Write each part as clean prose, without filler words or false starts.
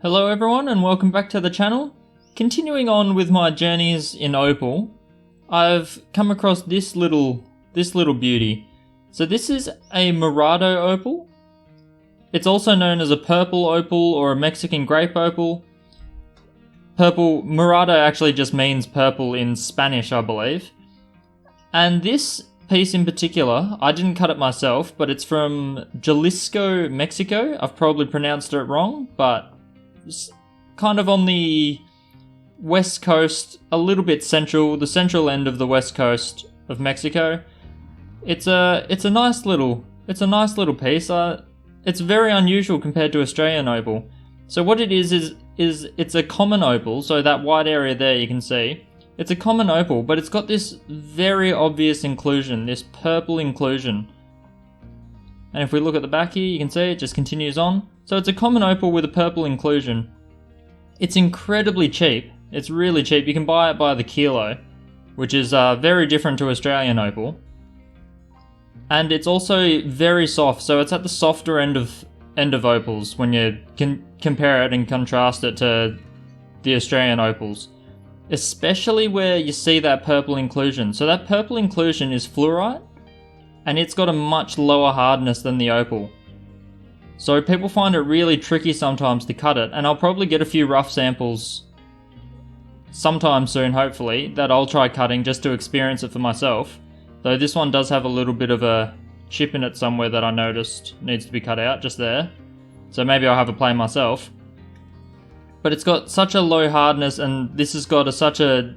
Hello everyone and welcome back to the channel. Continuing on with my journeys in opal, I've come across this little beauty. So this is a Morado Opal. It's also known as a purple opal or a Mexican grape opal. Morado actually just means purple in Spanish, I believe. And this piece in particular, I didn't cut it myself, but it's from Jalisco, Mexico. I've probably pronounced it wrong, but it's kind of on the west coast, a little bit central, the central end of the west coast of Mexico. It's a nice little piece. It's very unusual compared to Australian opal. So what it is it's a common opal. So that white area there you can see, it's a common opal, but it's got this very obvious inclusion, this purple inclusion. And if we look at the back here, you can see it just continues on. So it's a common opal with a purple inclusion. It's incredibly cheap. It's really cheap. You can buy it by the kilo, which is very different to Australian opal. And it's also very soft, so it's at the softer end of opals when you can compare it and contrast it to the Australian opals. Especially where you see that purple inclusion. So that purple inclusion is fluorite, and it's got a much lower hardness than the opal. So people find it really tricky sometimes to cut it, and I'll probably get a few rough samples sometime soon, hopefully, that I'll try cutting just to experience it for myself. Though this one does have a little bit of a chip in it somewhere that I noticed needs to be cut out, just there. So maybe I'll have a play myself. But it's got such a low hardness, and this has got such a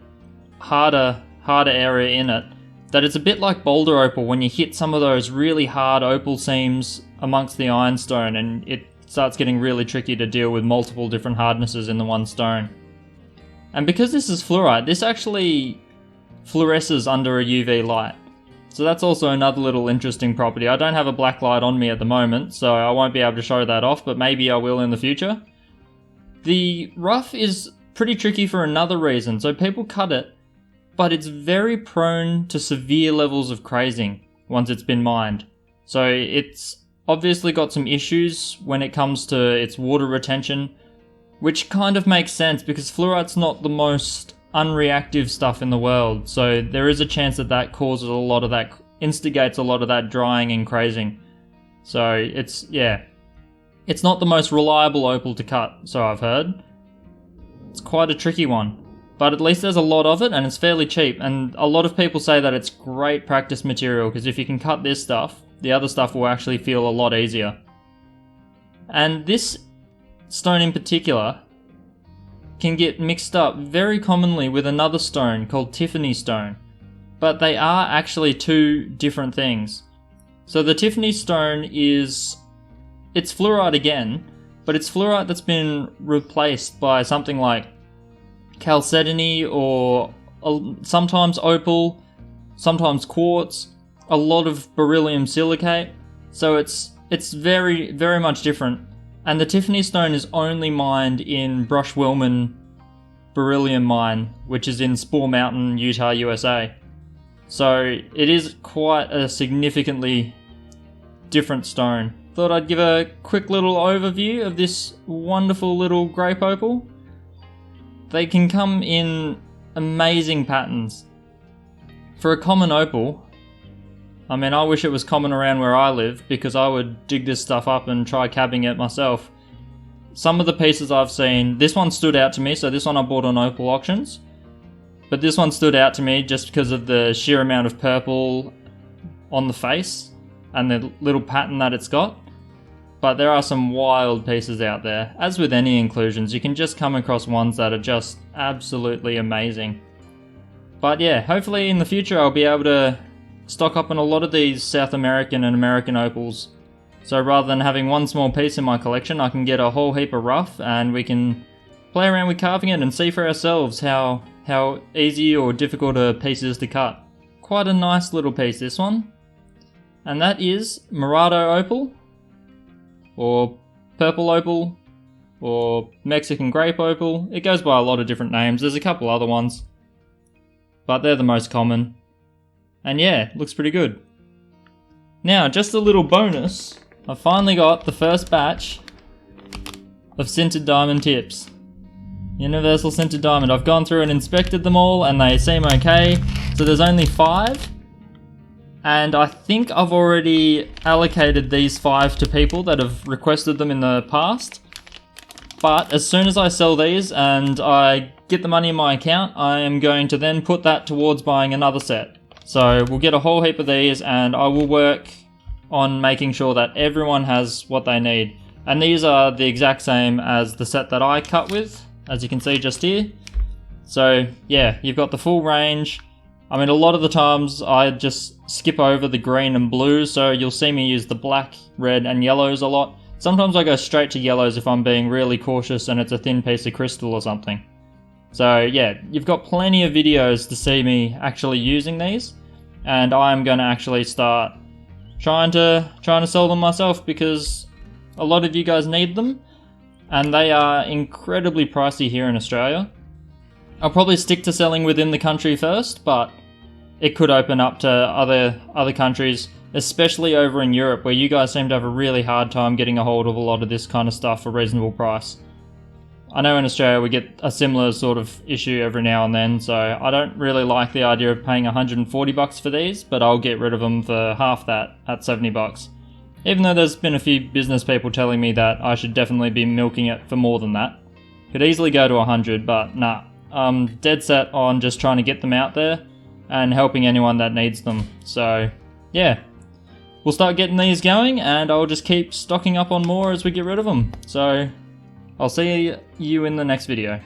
harder area in it, that it's a bit like boulder opal when you hit some of those really hard opal seams amongst the ironstone, and it starts getting really tricky to deal with multiple different hardnesses in the one stone. And because this is fluorite, this actually fluoresces under a UV light. So that's also another little interesting property. I don't have a black light on me at the moment, so I won't be able to show that off, but maybe I will in the future. The rough is pretty tricky for another reason. So people cut it, but it's very prone to severe levels of crazing once it's been mined. So it's obviously got some issues when it comes to its water retention, which kind of makes sense because fluorite's not the most unreactive stuff in the world. So there is a chance that causes a lot of that, instigates a lot of that drying and crazing. So it's not the most reliable opal to cut, so I've heard. It's quite a tricky one. But at least there's a lot of it, and it's fairly cheap. And a lot of people say that it's great practice material, because if you can cut this stuff, the other stuff will actually feel a lot easier. And this stone in particular can get mixed up very commonly with another stone called Tiffany stone. But they are actually two different things. So the Tiffany stone it's fluorite again, but it's fluorite that's been replaced by something like chalcedony or sometimes opal, sometimes quartz, a lot of beryllium silicate. So it's very, very much different. And the Tiffany stone is only mined in Brush-Willman beryllium mine, which is in Spore Mountain, Utah, USA. So it is quite a significantly different stone. Thought I'd give a quick little overview of this wonderful little grape opal. They can come in amazing patterns. For a common opal, I mean, I wish it was common around where I live, because I would dig this stuff up and try cabbing it myself. Some of the pieces I've seen, this one stood out to me, so this one I bought on Opal Auctions. But this one stood out to me just because of the sheer amount of purple on the face and the little pattern that it's got. But there are some wild pieces out there. As with any inclusions, you can just come across ones that are just absolutely amazing. But yeah, hopefully in the future I'll be able to stock up on a lot of these South American and American opals. So rather than having one small piece in my collection, I can get a whole heap of rough, and we can play around with carving it and see for ourselves how easy or difficult a piece is to cut. Quite a nice little piece, this one. And that is Morado Opal, or Purple Opal, or Mexican Grape Opal. It goes by a lot of different names. There's a couple other ones, but they're the most common. And yeah, looks pretty good. Now, just a little bonus. I finally got the first batch of sintered diamond tips. Universal sintered diamond. I've gone through and inspected them all and they seem okay. So there's only 5. And I think I've already allocated these 5 to people that have requested them in the past. But as soon as I sell these and I get the money in my account, I am going to then put that towards buying another set. So we'll get a whole heap of these and I will work on making sure that everyone has what they need. And these are the exact same as the set that I cut with, as you can see just here. So yeah, you've got the full range. I mean, a lot of the times I just skip over the green and blue, so you'll see me use the black, red and yellows a lot. Sometimes I go straight to yellows if I'm being really cautious and it's a thin piece of crystal or something. So yeah, you've got plenty of videos to see me actually using these, and I'm going to actually start trying to sell them myself because a lot of you guys need them and they are incredibly pricey here in Australia. I'll probably stick to selling within the country first, but it could open up to other countries, especially over in Europe where you guys seem to have a really hard time getting a hold of a lot of this kind of stuff for a reasonable price. I know in Australia we get a similar sort of issue every now and then, so I don't really like the idea of paying $140 for these, but I'll get rid of them for half that at $70. Even though there's been a few business people telling me that I should definitely be milking it for more than that. Could easily go to 100, but nah. I'm dead set on just trying to get them out there and helping anyone that needs them. So yeah, we'll start getting these going and I'll just keep stocking up on more as we get rid of them. So I'll see you in the next video.